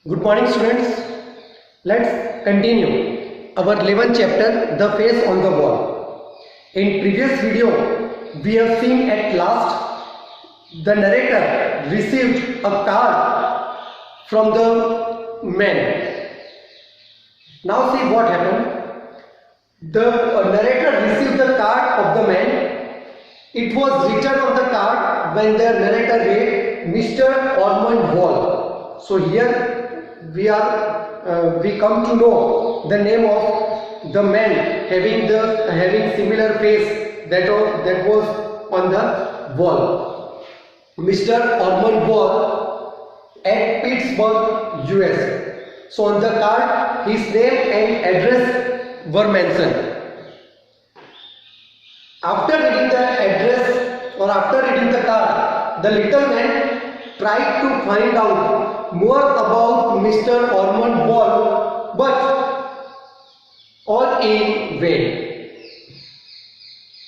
Good morning, students. Let's continue our 11th chapter, The Face on the Wall. In previous video, we have seen at last the narrator received a card from the man. Now see what happened. The narrator received the card of the man. It was written on the card when the narrator read Mr. Ormond Wall. So here we come to know the name of the man having similar face that was on the wall. Mr. Ormond Wall at Pittsburgh, USA. So on the card his name and address were mentioned. After reading the address or after reading the card, the little man tried to find out more about Mr. Ormond Wall, but all in vain.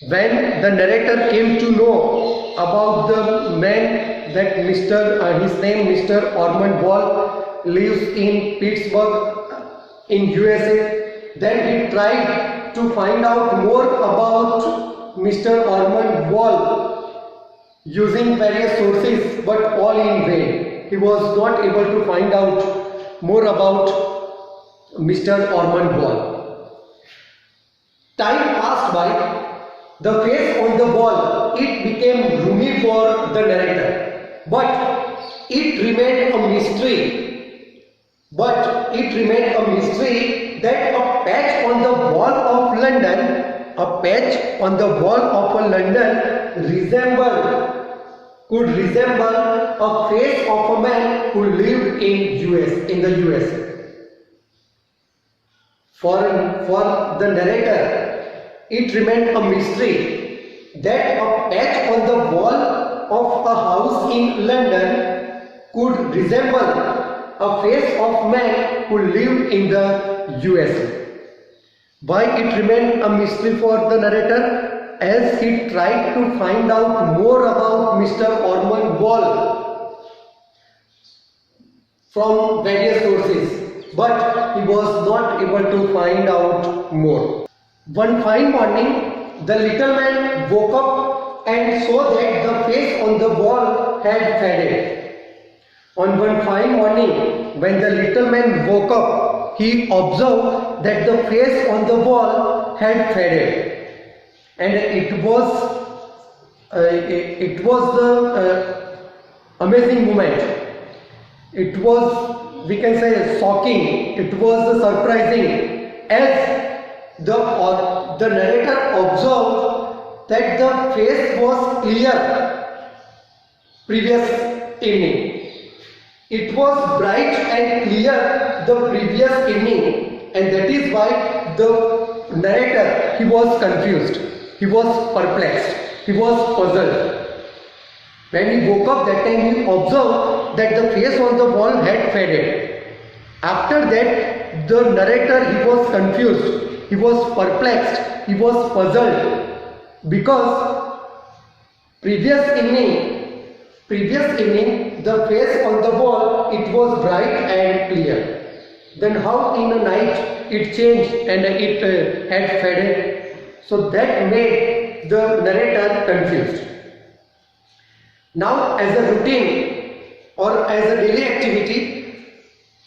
When the narrator came to know about the man that his name Mr. Ormond Wall lives in Pittsburgh in USA, then he tried to find out more about Mr. Ormond Wall using various sources, but all in vain. He was not able to find out more about Mr. Ormond Wall. Time passed by. The face on the wall, it became gloomy for the narrator, but it remained a mystery. That a patch on the wall of London, could resemble a face of a man who lived in the US. For the narrator, it remained a mystery that a patch on the wall of a house in London could resemble a face of man who lived in the US. Why it remained a mystery for the narrator? As he tried to find out more about Mr. Ormond Wall from various sources, but he was not able to find out more. One fine morning, the little man woke up and saw that the face on the wall had faded. On one fine morning, when the little man woke up, he observed that the face on the wall had faded. And it was the amazing moment. It was, we can say, shocking. It was surprising, as the narrator observed that the face was clear previous evening. It was bright and clear the previous evening, and that is why the narrator, he was confused. He was perplexed. He was puzzled. When he woke up that time, he observed that the face on the wall had faded. After that, the narrator, he was confused. He was perplexed. He was puzzled, because previous evening, the face on the wall, it was bright and clear. Then how in a night it changed and it had faded? So that made the narrator confused. Now, as a routine or as a daily activity,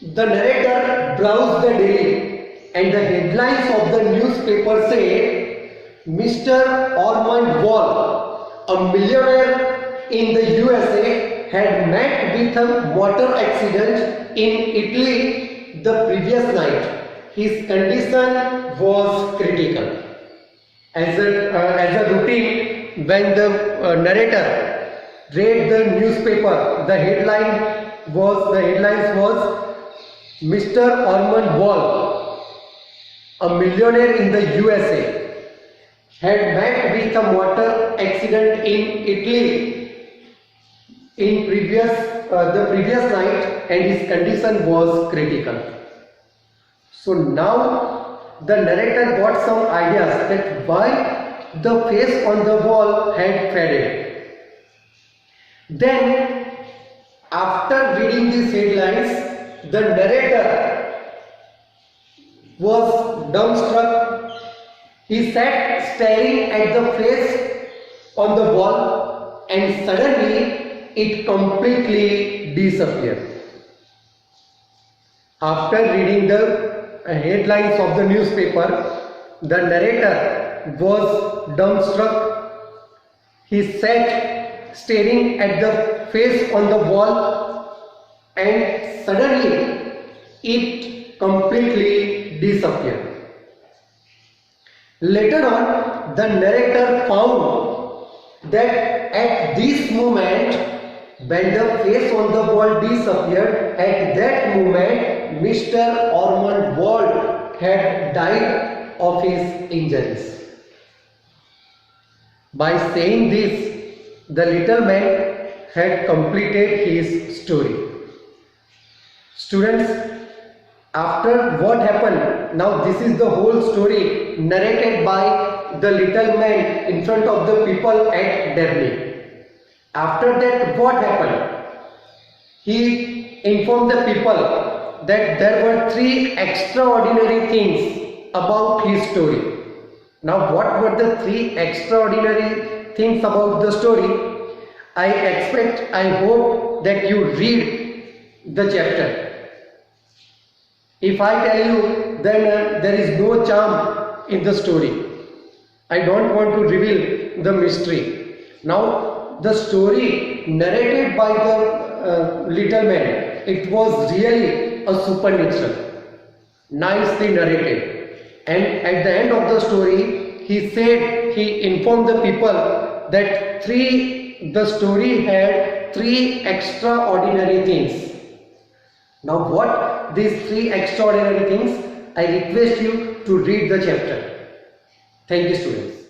the narrator browsed the daily, and the headlines of the newspaper say, Mr. Ormond Wall, a millionaire in the USA, had met with a motor accident in Italy the previous night. His condition was critical. As a routine, when the narrator read the newspaper, the headlines was Mr. Ormond Wall, a millionaire in the USA, had met with a motor accident in Italy in the previous night, and his condition was critical. So now the narrator got some ideas that why the face on the wall had faded. Then, after reading these headlines, the narrator was dumbstruck. He sat staring at the face on the wall, and suddenly it completely disappeared. After reading the headlines of the newspaper, the narrator was dumbstruck. He sat staring at the face on the wall, and suddenly it completely disappeared. Later on, the narrator found that at this moment, when the face on the wall disappeared, at that moment, Mr. Ormond Wald had died of his injuries. By saying this, the little man had completed his story. Students, after what happened, now this is the whole story narrated by the little man in front of the people at Dabney. After that, what happened? He informed the people that there were 3 extraordinary things about his story. Now, what were the 3 extraordinary things about the story? I hope that you read the chapter. If I tell you, then there is no charm in the story. I don't want to reveal the mystery. Now, the story narrated by the little man, it was really a supernatural, nicely narrated. And at the end of the story, he informed the people that the story had 3 extraordinary things. Now, what these 3 extraordinary things? I request you to read the chapter. Thank you, students.